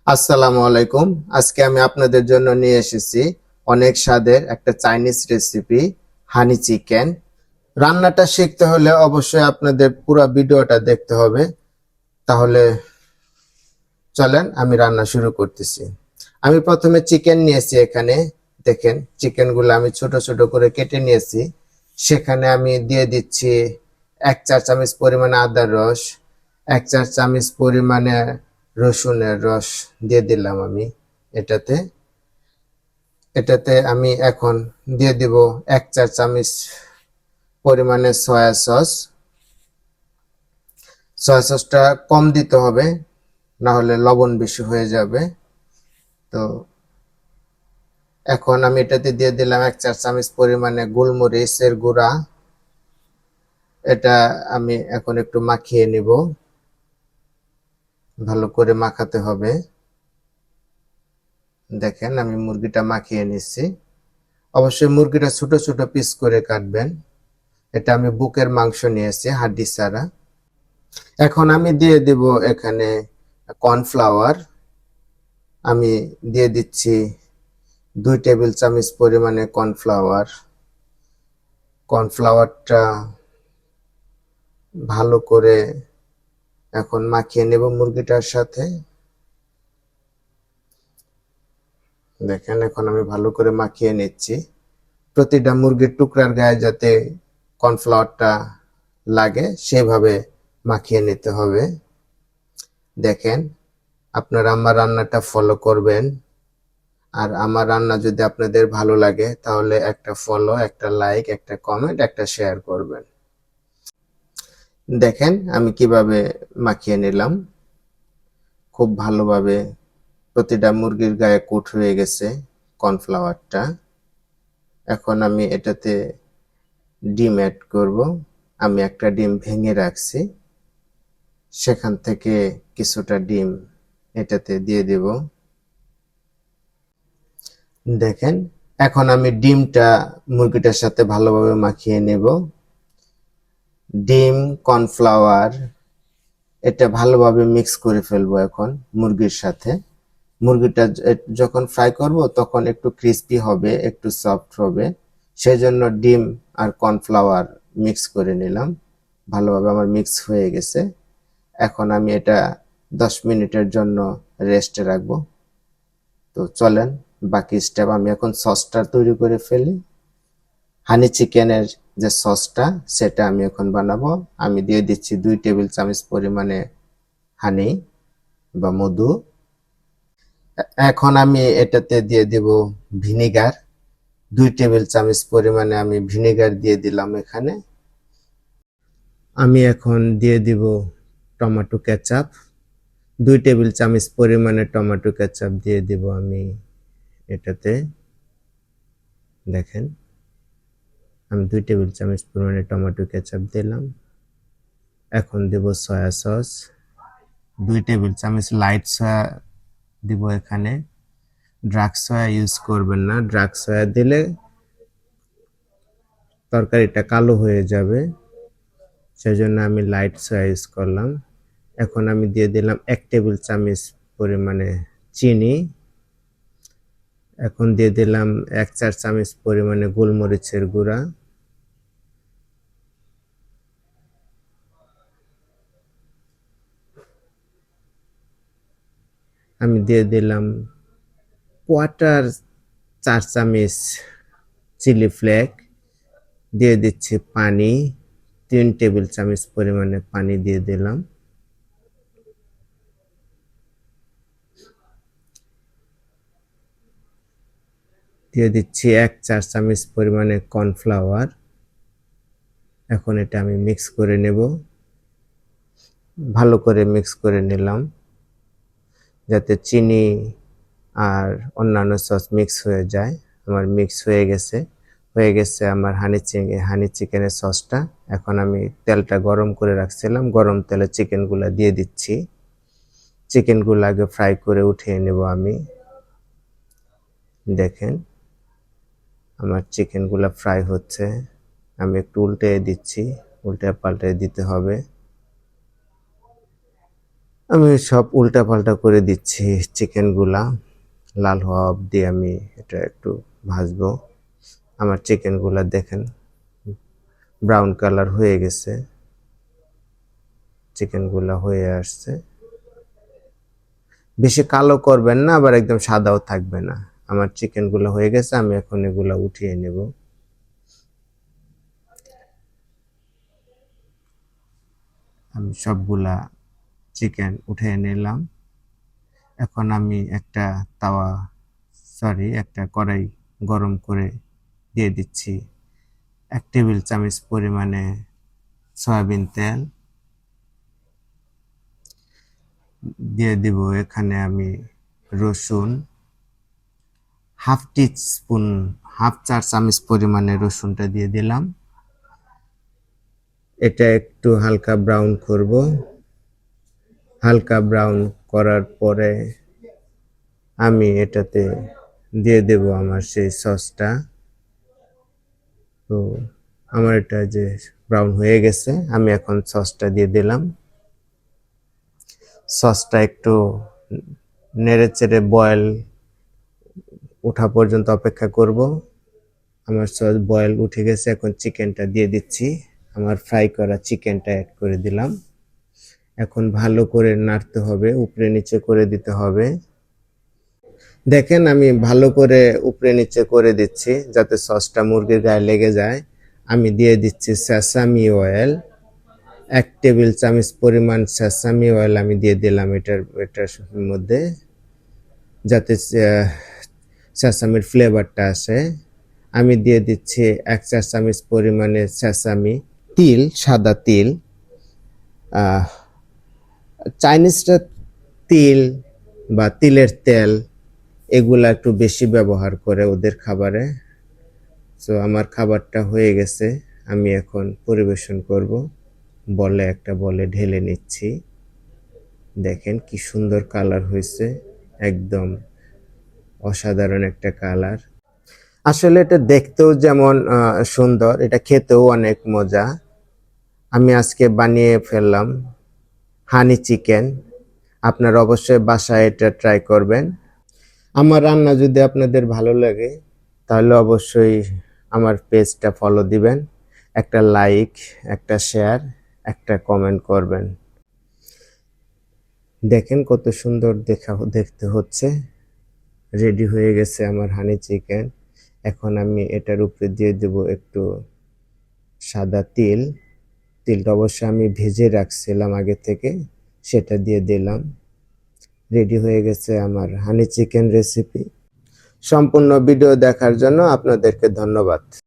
আসসালামু আলাইকুম। আজকে আমি আপনাদের জন্য নিয়ে এসেছি অনেক স্বাদের একটা চাইনিজ রেসিপি, হানি চিকেন। রান্নাটা শিখতে হলে অবশ্যই আপনাদের পুরো ভিডিওটা দেখতে হবে। তাহলে চলেন আমি রান্না শুরু করতেছি। আমি প্রথমে চিকেন নিয়েছি এখানে। দেখেন চিকেনগুলো আমি ছোট ছোট করে কেটে নিয়েছি। সেখানে আমি দিয়ে দিচ্ছি 1 চা চামচ পরিমাণে আদার রস, 1 চা চামচ পরিমাণে রসুনের রস দিয়ে দিলাম আমি এটাতে। এটাতে আমি এখন দিয়ে দিব 1 চা চামচ পরিমাণে সয়া সস। সয়া সসটা কম দিতে হবে, না হলে লবণ বেশি হয়ে যাবে। তো এখন আমি এটাতে দিয়ে দিলাম 1 চা চামচ পরিমাণে গোলমরিচের গুঁড়া। এটা আমি এখন একটু মাখিয়ে নিব, ভালো করে মাখাতে হবে। দেখেন আমি মুরগিটা মাখিয়ে নিচ্ছি। অবশ্যই মুরগিটা ছোট ছোট পিস করে কাটবেন। এটা আমি বুকের মাংস নিয়েছি, হাড্ডি ছাড়া। এখন আমি দিয়ে দেব এখানে কর্নফ্লাওয়ার। আমি দিয়ে দিচ্ছি 2 টেবিল চামচ পরিমাণে কর্নফ্লাওয়ার। কর্নফ্লাওয়ারটা ভালো করে এখন মাখিয়ে নেব মুরগিটার সাথে। দেখেন এখন আমি ভালো করে মাখিয়ে নিচ্ছি। প্রতিটা মুরগির টুকরার গায়ে যাতে কর্নফ্লাওয়ারটা লাগে সেভাবে মাখিয়ে নিতে হবে। দেখেন আপনারা আমার রান্নাটা ফলো করবেন। আর আমার রান্না যদি আপনাদের ভালো লাগে তাহলে একটা ফলো, একটা লাইক, একটা কমেন্ট, একটা শেয়ার করবেন। দেখেন আমি কিভাবে মাখিয়ে নিলাম। খুব ভালোভাবে প্রতিটা মুরগির গায়ে কোট হয়ে গেছে কর্নফ্লাওয়ারটা। এখন আমি এটাতে ডিম অ্যাড করব। আমি একটা ডিম ভেঙে রাখছি, সেখান থেকে কিছুটা ডিম এটাতে দিয়ে দেব। দেখেন এখন আমি ডিমটা মুরগিটার সাথে ভালোভাবে মাখিয়ে নেব। ডিম, কর্নফ্লাওয়ার এটা ভালোভাবে মিক্স করে ফেলবো এখন মুরগির সাথে। মুরগিটা যখন ফ্রাই করব তখন একটু ক্রিস্পি হবে, একটু সফট হবে। সেজন্য ডিম আর কর্নফ্লাওয়ার মিক্স করে নিলাম। ভালোভাবে আমার মিক্স হয়ে গেছে। এখন আমি এটা 10 মিনিটের জন্য রেস্টে রাখবো। তো চলেন বাকি স্টেপ আমি এখন সসটা তৈরি করে ফেলি। হানি চিকেনের যে সসটা সেটা আমি এখন বানাবো। আমি দিয়ে দিচ্ছি 2 টেবিল চামচ পরিমাণে হানি বা মধু। এখন আমি এটাতে দিয়ে দেব ভিনিগার। 2 টেবিল চামচ পরিমাণে আমি ভিনিগার দিয়ে দিলাম এখানে। আমি এখন দিয়ে দিব টমেটো কেচাপ। 2 টেবিল চামচ পরিমাণে টমেটো কেচাপ দিয়ে দিব আমি এটাতে। দেখেন আমি 2 টেবিল চামচ পরিমাণে টমেটো কেচাপ দিলাম। এখন দেব সয়া সস। 2 টেবিল চামচ লাইট সয়া দিব এখানে। ডার্ক সয়া ইউজ করবেন না, ডার্ক সয়া দিলে তরকারিটা কালো হয়ে যাবে, সেজন্য আমি লাইট সয়া ইউজ করলাম। এখন আমি দিয়ে দিলাম 1 টেবিল চামচ পরিমাণে চিনি। এখন দিয়ে দিলাম 1 চা চামচ পরিমাণে গোলমরিচের গুঁড়া। আমি দিয়ে দিলাম 1/4 চা চামচ চিলি ফ্লেক। দিয়ে দিচ্ছি পানি, 3 টেবিল চামচ পরিমাণে পানি দিয়ে দিলাম। দিয়ে দিচ্ছি 1 চা চামচ পরিমাণে কর্নফ্লাওয়ার। এখন এটা আমি মিক্স করে নেব। ভালো করে মিক্স করে নিলাম যাতে চিনি আর অন্যান্য সস মিক্স হয়ে যায়। আমার মিক্স হয়ে গেছে আমার হানি চিকেনের সসটা। এখন আমি তেলটা গরম করে রাখছিলাম, গরম তেলে চিকেনগুলা দিয়ে দিচ্ছি। চিকেনগুলো আগে ফ্রাই করে উঠিয়ে নেব আমি। দেখেন আমার চিকেনগুলো ফ্রাই হচ্ছে। আমি একটু উল্টে দিচ্ছি, উল্টে পাল্টে দিতে হবে। আমি সব উল্টাপাল্টা করে দিচ্ছি চিকেনগুলা। লাল হওয়া অবধি আমি এটা একটু ভাজবো। আমার চিকেনগুলা দেখেন ব্রাউন কালার হয়ে গেছে, চিকেনগুলা হয়ে আসছে। বেশি কালো করবেন না, আবার একদম সাদাও থাকবে না। আমার চিকেনগুলো হয়ে গেছে, আমি এখন এগুলা উঠিয়ে নেব। আমি সবগুলা চিকেন উঠিয়ে নিলাম। এখন আমি একটা কড়াই গরম করে দিয়ে দিচ্ছি 1 টেবিল চামচ পরিমাণে সয়াবিন তেল। দিয়ে দিব এখানে আমি রসুন, হাফ চা চামচ পরিমাণে রসুনটা দিয়ে দিলাম। এটা একটু হালকা ব্রাউন করব। হালকা ব্রাউন করার পরে আমি এটাতে দিয়ে দেব আমার সেই সসটা। তো আমার এটা যে ব্রাউন হয়ে গেছে, আমি এখন সসটা দিয়ে দিলাম। সসটা একটু নেড়ে চেড়ে বয়েল ওঠা পর্যন্ত অপেক্ষা করব। আমার সস বয়েল উঠে গেছে, এখন চিকেনটা দিয়ে দিচ্ছি। আমার ফ্রাই করা চিকেনটা অ্যাড করে দিলাম। এখন ভালো করে নাড়তে হবে, উপরে নিচে করে দিতে হবে। দেখেন আমি ভালো করে উপরে নিচে করে দিচ্ছি যাতে সসটা মুরগির গায়ে লেগে যায়। আমি দিয়ে দিচ্ছি সেসামি অয়েল, 1 টেবিল চামচ পরিমাণ সেসামি অয়েল আমি দিয়ে দিলাম এটার মধ্যে, যাতে সেসামির ফ্লেভারটা আসে। আমি দিয়ে দিচ্ছি 1 চা চামচ পরিমাণে সেসামি তিল, সাদা তিল। চাইনিজরা তিল বা তিলের তেল এগুলা একটু বেশি ব্যবহার করে ওদের খাবারে। তো আমার খাবারটা হয়ে গেছে, আমি এখন পরিবেশন করব। একটা বলে ঢেলে নিচ্ছি। দেখেন কি সুন্দর কালার হয়েছে, একদম অসাধারণ একটা কালার। আসলে এটা দেখতেও যেমন সুন্দর, এটা খেতেও অনেক মজা। আমি আজকে বানিয়ে ফেললাম হানি চিকেন। আপনারা অবশ্যই বাসায় এটা ট্রাই করবেন। আমার রান্না যদি আপনাদের ভালো লাগে তাহলে অবশ্যই আমার পেজটা ফলো দিবেন, একটা লাইক, একটা শেয়ার, একটা কমেন্ট করবেন। দেখেন কত সুন্দর দেখতে হচ্ছে। রেডি হয়ে গেছে আমার হানি চিকেন। এখন আমি এটার উপরে দিয়ে দেব একটু সাদা তিল। তিলটা অবশ্যই আমি ভেজে রাখছিলাম আগে থেকে, সেটা দিয়ে দিলাম। রেডি হয়ে গেছে আমার হানি চিকেন রেসিপি। সম্পূর্ণ ভিডিও দেখার জন্য আপনাদেরকে ধন্যবাদ।